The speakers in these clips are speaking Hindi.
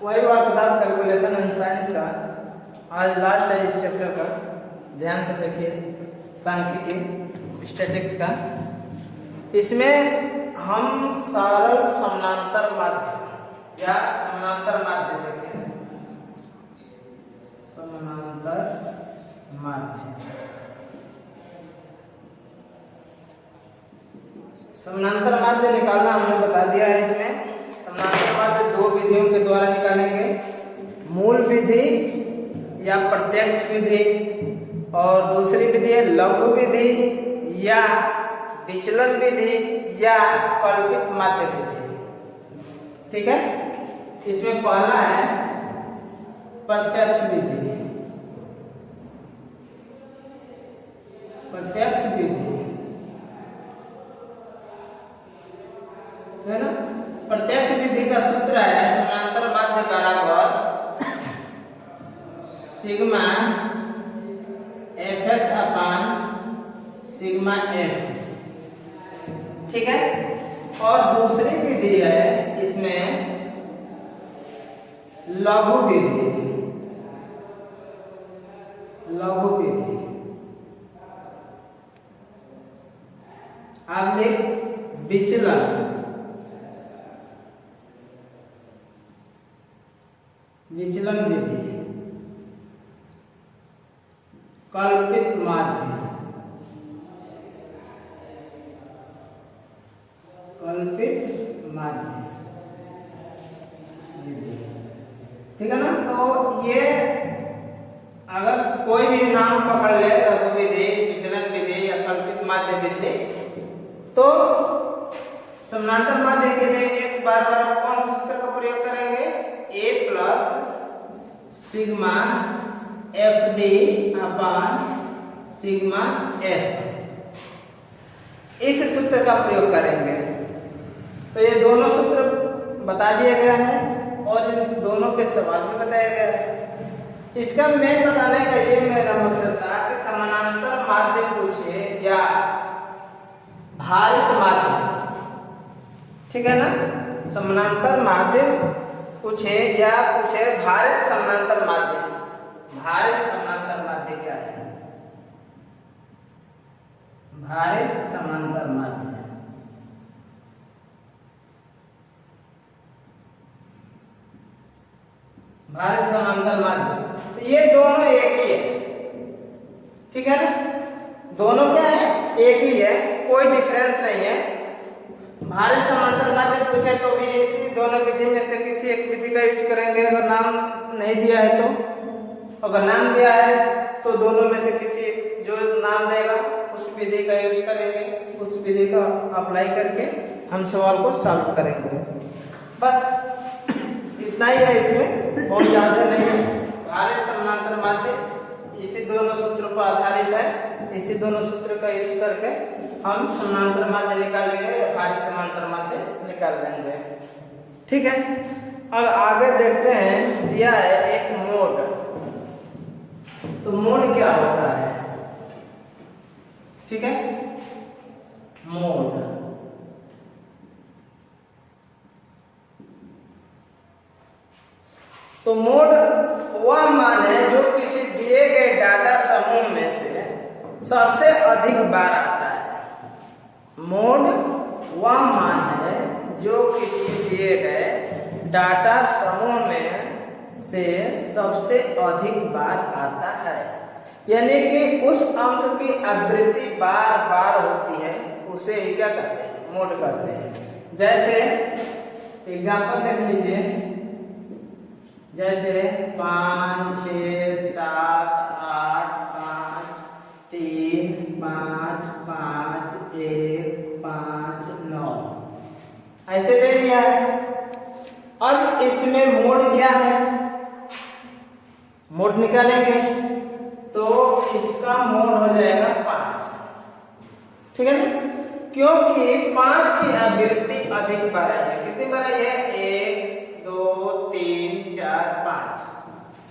वही वापस आप कैलकुलेशन एंड साइंस का आज लास्ट है इस चैप्टर का, ध्यान से देखिए, सांख्यिकी स्टैटिक्स का। इसमें हम सरल समानांतर माध्य या समानांतर माध्य देखें, समानांतर माध्य। समानांतर माध्य निकालना हमने बता दिया है। इसमें समानांतर माध्य दो विधियों के द्वारा निकालेंगे, मूल विधि या प्रत्यक्ष विधि, और दूसरी विधि है लघु विधि या विचलन विधि या कल्पित माध्य विधि। ठीक है, इसमें पहला है प्रत्यक्ष विधि। प्रत्यक्ष विधि है ना। प्रत्यक्ष विधि का सूत्र है समानांतर माध्य बराबर सिग्मा fx अपान सिग्मा f। ठीक है, और दूसरी विधि है इसमें लघु विधि। लघु विधि आप लिख विचलन, विचलन विधि, कल्पित माध्य, कल्पित माध्य विधि। ठीक है ना। तो ये अगर कोई भी नाम पकड़ ले, लघु विधि, विचलन विधि या कल्पित माध्य विधि, तो समानांतर माध्य के लिए x बार बार कौन से सूत्र का प्रयोग करेंगे, a plus sigma F D upon sigma F, इस सूत्र का प्रयोग करेंगे। तो ये दोनों सूत्र बता दिए गए हैं और इन दोनों पे सवाल भी बताया गया है। इसका मेन बताने का ये मेरा मकसद था कि समानांतर माध्य पूछे या भारित माध्य, ठीक है ना, समानांतर माध्य पूछे या पूछे भारित समानांतर माध्य। भारित समानांतर माध्य क्या है? भारित समांतर माध्य भारित समांतर माध्य, तो ये दोनों एक ही है। ठीक है ना, दोनों क्या है, एक ही है, कोई डिफरेंस नहीं है। भारित समांतर माध्य पूछे तो भी इसी दोनों विधि में से किसी एक विधि का यूज करेंगे, अगर नाम नहीं दिया है तो। अगर नाम दिया है तो दोनों में से किसी जो नाम देगा उस विधि का यूज करेंगे, उस विधि का अप्लाई करके हम सवाल को सॉल्व करेंगे। बस इतना ही है, इसमें बहुत ज़्यादा नहीं है। भारित समांतर माध्य इसी दोनों सूत्रों पर आधारित है। इसी दोनों सूत्र का यूज करके हम समांतर माध्य निकालेंगे या भारित समांतर माध्य निकाल लेंगे। ठीक है, अब आगे देखते हैं, दिया है एक मोड। तो मोड क्या होता है? ठीक है, मोड तो मोड वह मान है जो किसी दिए गए डाटा समूह में से सबसे अधिक बार आता है। मोड वह मान है जो किसी दिए गए डाटा समूह में से सबसे अधिक बार आता है, यानी कि उस अंक की आवृत्ति बार बार होती है, उसे ही क्या कहते हैं, मोड कहते हैं। जैसे एग्जांपल देख लीजिए, जैसे 5 6 7 8 5 3 5 5 1 5 9 ऐसे दे दिया है। अब इसमें मोड क्या है, मोड निकालेंगे तो इसका मोड हो जाएगा 5। ठीक है ना, क्योंकि 5 की आवृत्ति अधिक बार आई है। कितनी बार आई है? 1 2 3 4 5।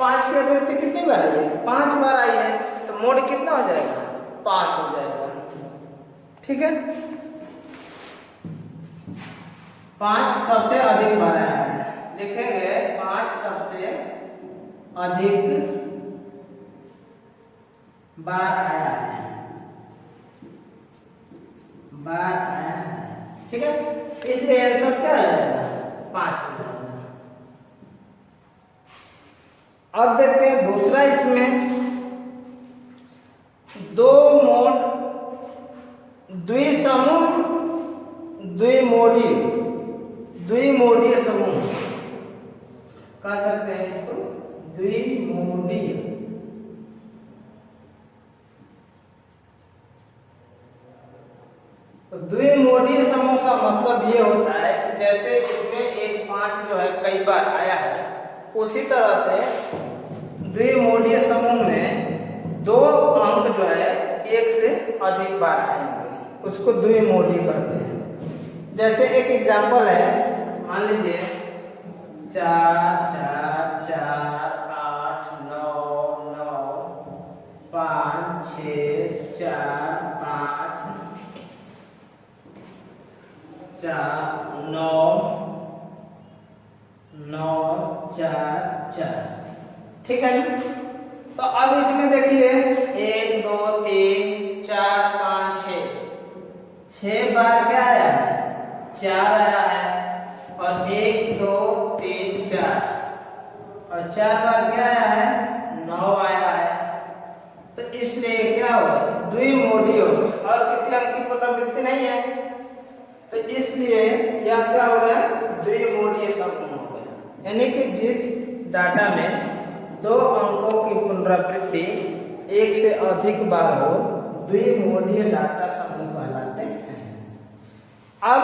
5 की आवृत्ति कितनी बार आई है? 5 बार आई है, तो मोड कितना हो जाएगा? 5 हो जाएगा। ठीक है, 5 सबसे अधिक बार आया है, लिखेंगे 5 सबसे अधिक बार आया है, बार आया है। ठीक है, इसलिए आंसर क्या आ जाएगा? 5 हो जाएगा। अब देखते हैं दूसरा, इसमें दो मोड द्विसमूह द्विमोडीय द्विमोडीय समूह कह सकते हैं इसको, द्विमोडीय। तो द्विमोडीय समूह का मतलब ये होता है कि जैसे इसमें एक 5 जो है कई बार आया है, उसी तरह से द्विमोडीय समूह में 2 अंक जो है एक से अधिक बार आएंगे, उसको द्विमोडीय कहते हैं। जैसे एक एग्जांपल है, मान लीजिए 4 4 4 8 9 9 5 6 4 5 4 9 9 4 4। ठीक है, तो अब इसमें देखिए 1 2 3 4 5 6 बार क्या आया है? 4 आया है, और 1 2 3 4 और 4 बार क्या आया है? 9 आया है। तो इसलिए क्या होगा? द्विमोडीय हो गया, और किसी अंक की पुनरावृत्ति नहीं है, तो इसलिए यह क्या हो गया? द्विमोडीय समूह हो गया। यानी कि जिस डाटा में 2 अंकों की पुनरावृत्ति एक से अधिक बार हो, द्विमोडीय डाटा समूह कहलाते हैं। अब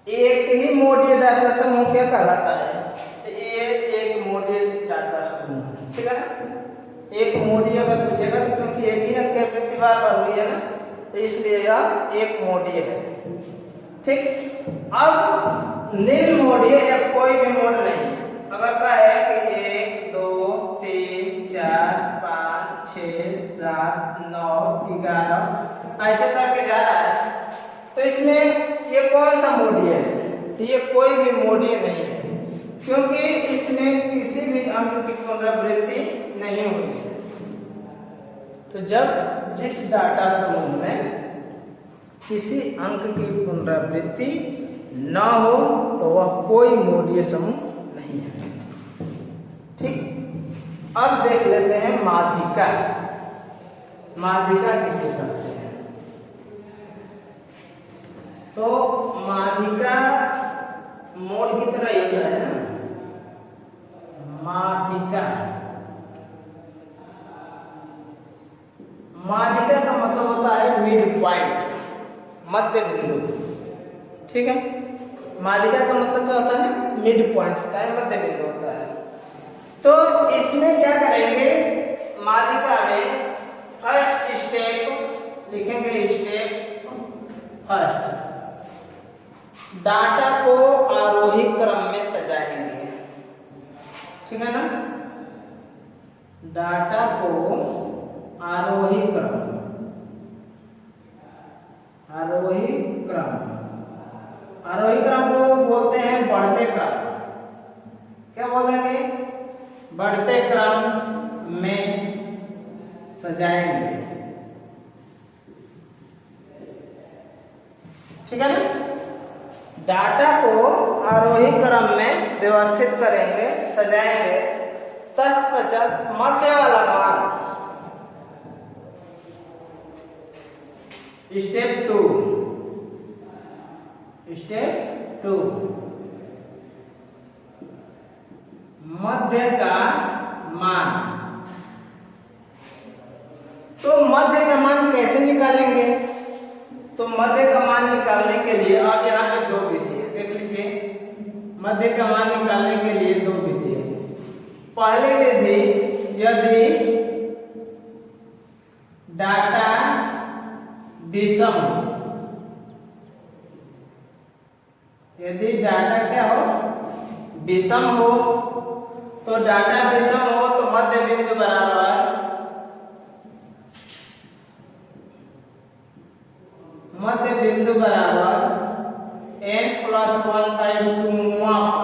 एक ही मोडीय डाटा समूह क्या कहलाता है? ये एक मोडीय डाटा समूह, ठीक है ना? एक मोडीय अगर पूछेगा तो क्योंकि एक ही अंक की आवृत्ति बार बार हुई है ना, तो इसलिए यह एक मोडीय है। ठीक, अब निर्मोडीय या कोई भी मोड नहीं। अगर कहे कि 1 2 3 4 5 6 7 9 11 ऐसे करके जा रहा है, तो इसमें ये कौन सा मोडीय है? तो ये कोई भी मोडीय नहीं है, क्योंकि इसमें किसी भी अंक की पुनरावृत्ति नहीं हुई है। तो जब जिस डाटा समूह में किसी अंक की पुनरावृत्ति न हो तो वह कोई मोडीय समूह नहीं है। ठीक, अब देख लेते हैं माध्यिका। माध्यिका किसे कहते हैं? तो माध्यिका मोड की तरह ही होता है ना, माध्यिका। माध्यिका का मतलब होता है मिड पॉइंट, मध्य बिंदु। ठीक है, माध्यिका का मतलब क्या होता है? मिड पॉइंट होता है, मध्य बिंदु होता है। तो इसमें क्या करेंगे? माध्यिका में फर्स्ट स्टेप लिखेंगे, स्टेप फर्स्ट, डाटा को आरोही क्रम में सजाएंगे। ठीक है ना? डाटा को आरोही क्रम, आरोही क्रम, आरोही क्रम को बोलते हैं बढ़ते क्रम। क्या बोलेंगे? बढ़ते क्रम में सजाएंगे। ठीक है ना? डाटा को आरोही क्रम में व्यवस्थित करेंगे, सजाएंगे। तत्पश्चात मध्य वाला मान, स्टेप 2, स्टेप 2, मध्य का मान। तो मध्य का मान कैसे निकालेंगे? तो मध्य का मान निकालने के लिए अब यहाँ पे 2 विधि है, देख लीजिए। मध्य का मान निकालने के लिए 2 विधि है। पहली विधि, यदि डाटा विषम, यदि डाटा क्या हो? विषम हो, तो डाटा विषम हो तो मध्य बिंदु बराबर, मध्य बिंदु बराबर n+1/2 माप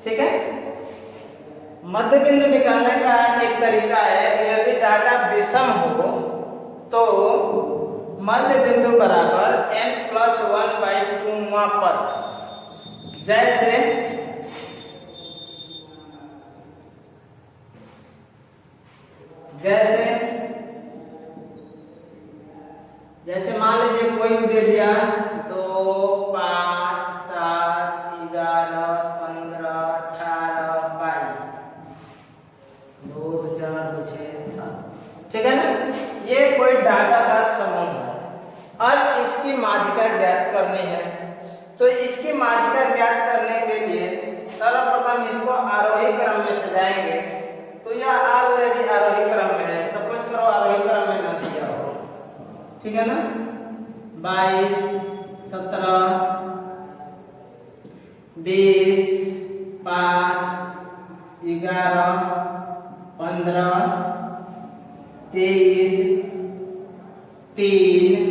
ठीक है। मध्य बिंदु निकालने का एक तरीका है कि यदि डाटा विषम हो तो मध्य बिंदु बराबर n+1/2 पर, जैसे मान लीजिए कोई भी दे दिया 2, 5, 7, 11, 15, 18, 22, 2, 4, 2, 6, 7, ठीक है ना। ये कोई डाटा का समूह है। अब इसकी माध्यिका ज्ञात करनी है, तो इसकी माध्यिका ज्ञात करने के लिए सर्वप्रथम इसको आरोही क्रम में सजाएंगे। तो यह ऑलरेडी आरोही क्रम में है, सपोज करो आरोही क्रम में ना दिया हो, ठीक है ना। 22, 17, 20, 5, 11, 15, 23, 3,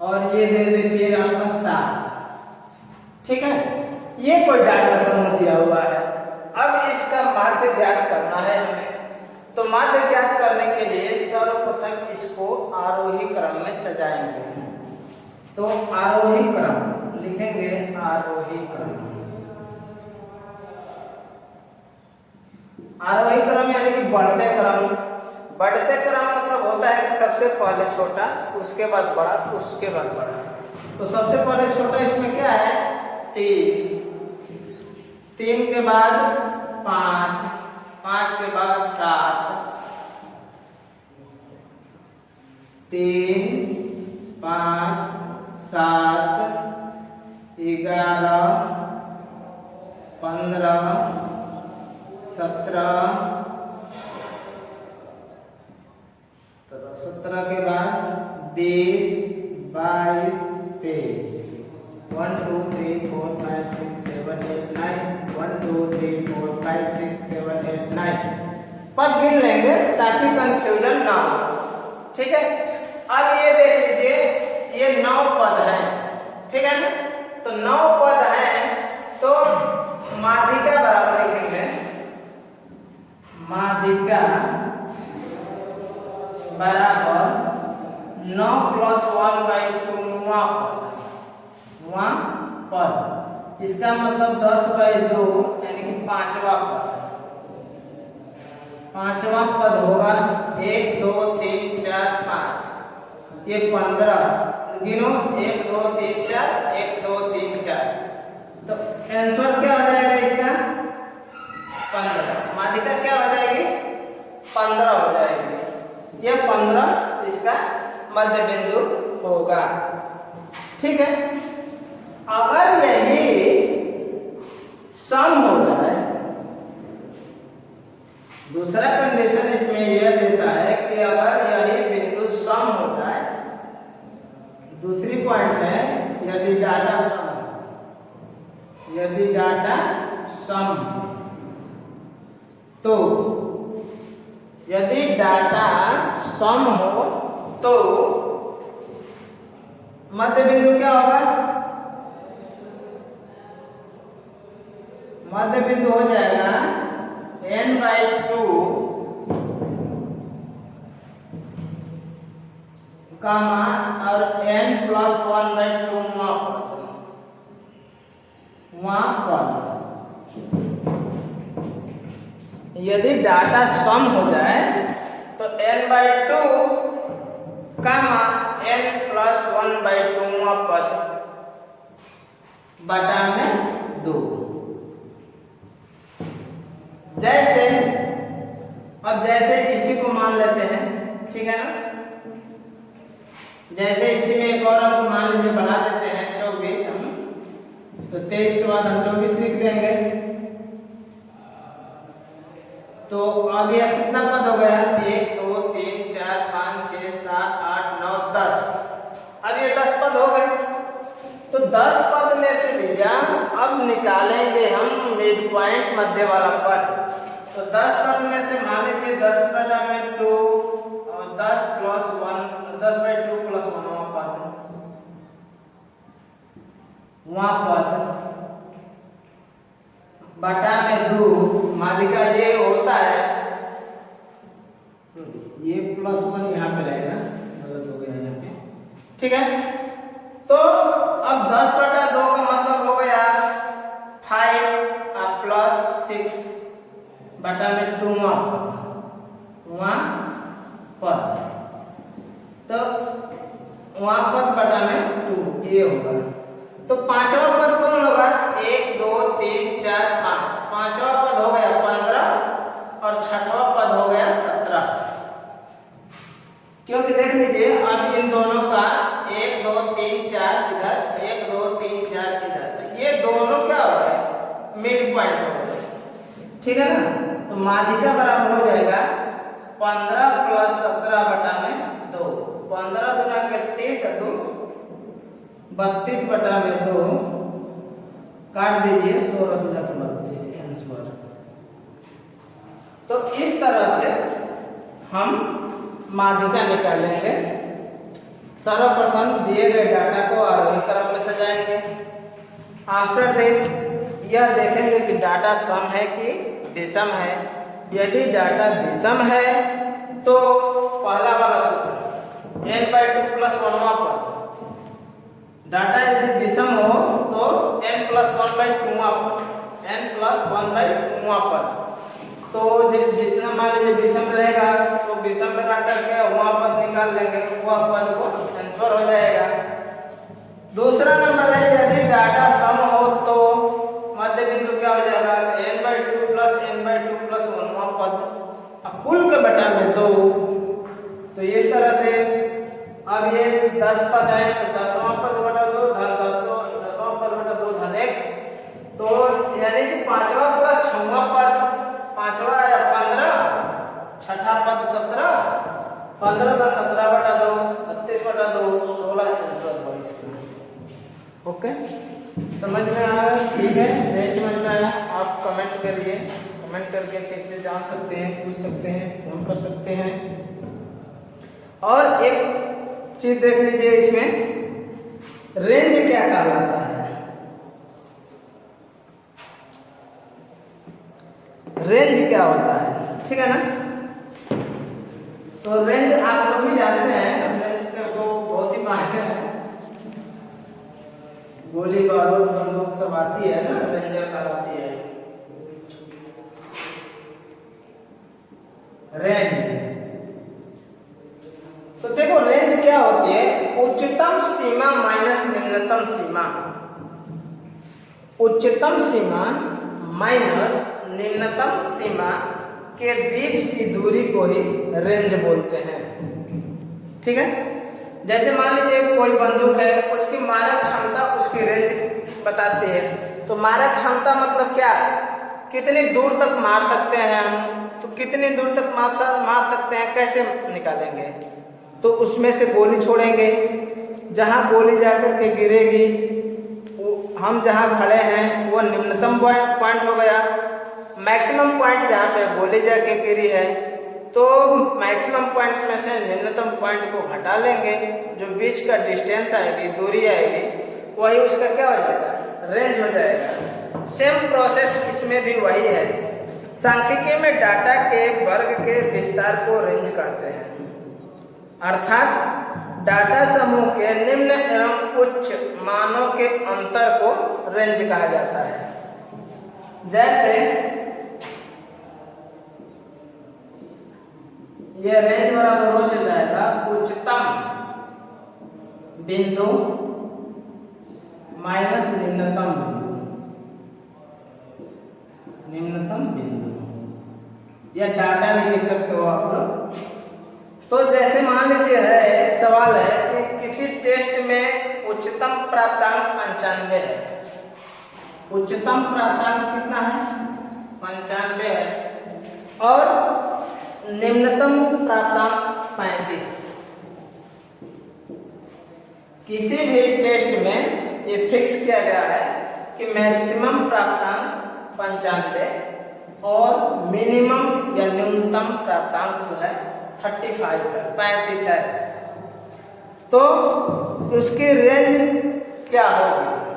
और ये दे दे फिर आपका 7, ठीक है। ये कोई डाटा समूह दिया हुआ है। अब इसका माध्य ज्ञात करना है हमें। तो माध्य ज्ञात करने के लिए सर्वप्रथम इसको आरोही क्रम में सजाएंगे। तो आरोही क्रम लिखेंगे, आरोही क्रम। आरोही क्रम यानी कि बढ़ते क्रम। बढ़ते क्रम मतलब होता है कि सबसे पहले छोटा, उसके बाद बड़ा, उसके बाद बड़ा। तो सबसे पहले छोटा इसमें क्या है? 3, 3 के बाद 5, 5 के बाद 7, 3, 5, 7, 11, 15, 17, 17 के बाद 20, 22, 23, 1, 2, 3, 4, 5, 6, 7, 8, 9, 1, 2, 3, 4, 5, 6, 7, 8, 9 पद गिन लेंगे ताकि कंफ्यूजन ना हो, ठीक है। अब ये देख लीजिए, ये 9 पद है, ठीक है ना। तो 9 पद है, तो माध्यिका बराबर लिखेंगे, माध्यिका बराबर 9 + 1/2 पद। इसका मतलब 10/2 यानी कि 5वां पद। 5वां पद होगा 1, 2, 3, 4, 5, ये 15 गिनो, 1, 2, 3, 4, 1, 2, 3, 4। तो आंसर क्या हो जाएगा इसका? 15। माध्यिका क्या हो जाएगी? 15 हो जाएगी। ये 15 इसका मध्य बिंदु होगा, ठीक है। अगर यही सम हो जाए, दूसरा कंडीशन इसमें यह देता है कि अगर यही बिंदु सम हो जाए, दूसरी पॉइंट है यदि डाटा सम, यदि डाटा सम, तो यदि डाटा सम हो तो मध्य बिंदु क्या होगा? मध्य बिंदु हो जाएगा n/2 कामा और n+1/2 वहां पर। यदि डाटा सम हो जाए तो n/2 कामा n+1/2 पद बटा में 2। जैसे अब जैसे इसी को मान लेते हैं, ठीक है ना। जैसे इसी में एक और अंक मान लीजिए बढ़ा देते हैं 24 हम, तो 23 के बाद हम 24 लिख देंगे। तो अब यह कितना पद हो गया? 1, 2, 3, 4, 5, 6, 7, 8, 9, 10। अब ये 10 पद हो गए। तो 10 पद में से भैया अब निकालेंगे हम मिड पॉइंट, मध्य वाला पद। तो 10 पद में से मान लीजिए 10/2 और 10 + 1, 10/2 + 1वां पद। वहाँ पद बटा में 2 मालिका ये होता है, ये +1 यहाँ पे रहेगा, गलत हो गया यहाँ पे, ठीक है। तो अब 10 बटा 2 का मतलब हो गया 5 प्लस 6 बटा में 2 वहाँ पद, तो वहाँ पद बटा में 2 ये होगा। तो पांचवा पद कौन होगा? 1 2 3 4 5, पांचवा पद हो गया 15 और छठवा पद हो गया 17। क्योंकि देख लीजिए अब इन दोनों का 1 2 3 4 इधर, 1 2 3 4 इधर, तो ये दोनों क्या हो गए? मिड पॉइंट हो गए, ठीक है ना। तो माध्यिका बराबर हो जाएगा 15 प्लस 17 बटा में 2, 15 गुना 31 2 32 बटा में 2, काट दीजिए 16 गुना 32 आंसर। तो इस तरह से हम माध्यिका निकालेंगे। सर्वप्रथम दिए गए डाटा को आरोही क्रम में सजाएंगे। आफ्टर दिस यह देखेंगे कि डाटा सम है कि विषम है। यदि डाटा विषम है तो पहला वाला सूत्र n/2 प्लस 1वां पद, डाटा यदि विषम हो तो n प्लस 1/2वां पद, तो जितना मान लीजिए विषम रहेगा तो विषम में रख करके वहाँ पद निकाल लेंगे, वह पद को ट्रांसफर हो जाएगा। दूसरा नंबर है यदि डाटा सम हो तो मध्य बिंदु क्या हो जाएगा? n/2 प्लस 1वां पद, अब कुल के बटा में 2। तो इस तरह से अब ये 10 पद है तो 10वां पद बटा 2 धन 10वां पद बटा 2 धन 1, तो यानी कि 5वां प्लस 6वां पद, 5वां आया 15, छठा पद 17, 15 धन 17 बटा 2 32 बटा 2 16 ओके, समझ में आया? ठीक है, नहीं समझ में आया आप कमेंट करिए, कमेंट करके फिर से जान सकते हैं, पूछ सकते हैं, फोन कर सकते हैं। और एक चीज देख लीजिए इसमें, रेंज क्या कहलाता है? रेंज क्या होता है, ठीक है ना। तो रेंज आप लोग भी जानते हैं, रेंज के तो बहुत ही मायने हैं, गोली बारूद बंदूक सब आती है ना, रेंजर कहलाती है। रेंज, तो देखो रेंज क्या होती है? उच्चतम सीमा माइनस निम्नतम सीमा, उच्चतम सीमा माइनस निम्नतम सीमा के बीच की दूरी को ही रेंज बोलते हैं, ठीक है। जैसे मान लीजिए कोई बंदूक है, उसकी मारक क्षमता उसकी रेंज बताती है। तो मारक क्षमता मतलब क्या? कितनी दूर तक मार सकते हैं हम, तो कितनी दूर तक मार सकते हैं, कैसे निकालेंगे? तो उसमें से गोली छोड़ेंगे, जहां गोली जाकर के गिरेगी हम जहां खड़े हैं वो निम्नतम पॉइंट हो गया। मैक्सिमम पॉइंट जहां पे गोली जाके गिरी है, तो मैक्सिमम पॉइंट में से निम्नतम पॉइंट को घटा लेंगे, जो बीच का डिस्टेंस आएगी, दूरी आएगी, वही उसका क्या हो जाएगा? रेंज हो जाएगा। सेम प्रोसेस इसमें भी वही है। सांख्यिकी में डाटा के वर्ग के विस्तार को रेंज कहते हैं, अर्थात डाटा समूह के निम्न एवं उच्च मानों के अंतर को रेंज कहा जाता है। जैसे यह रेंज बराबर हो जाएगा उच्चतम बिंदु माइनस निम्नतम बिंदु, निम्नतम बिंदु, या डाटा भी लिख सकते हो आप लोग। तो जैसे मान लीजिए है, सवाल है कि किसी टेस्ट में उच्चतम प्राप्तांक 95 है, उच्चतम प्राप्तांक कितना है? 95 है, और निम्नतम प्राप्तांक 35। किसी भी टेस्ट में ये फिक्स किया गया है कि मैक्सिमम प्राप्तांक 95 और मिनिमम या न्यूनतम प्राप्तांक जो है 35 है। तो उसकी रेंज क्या होगी?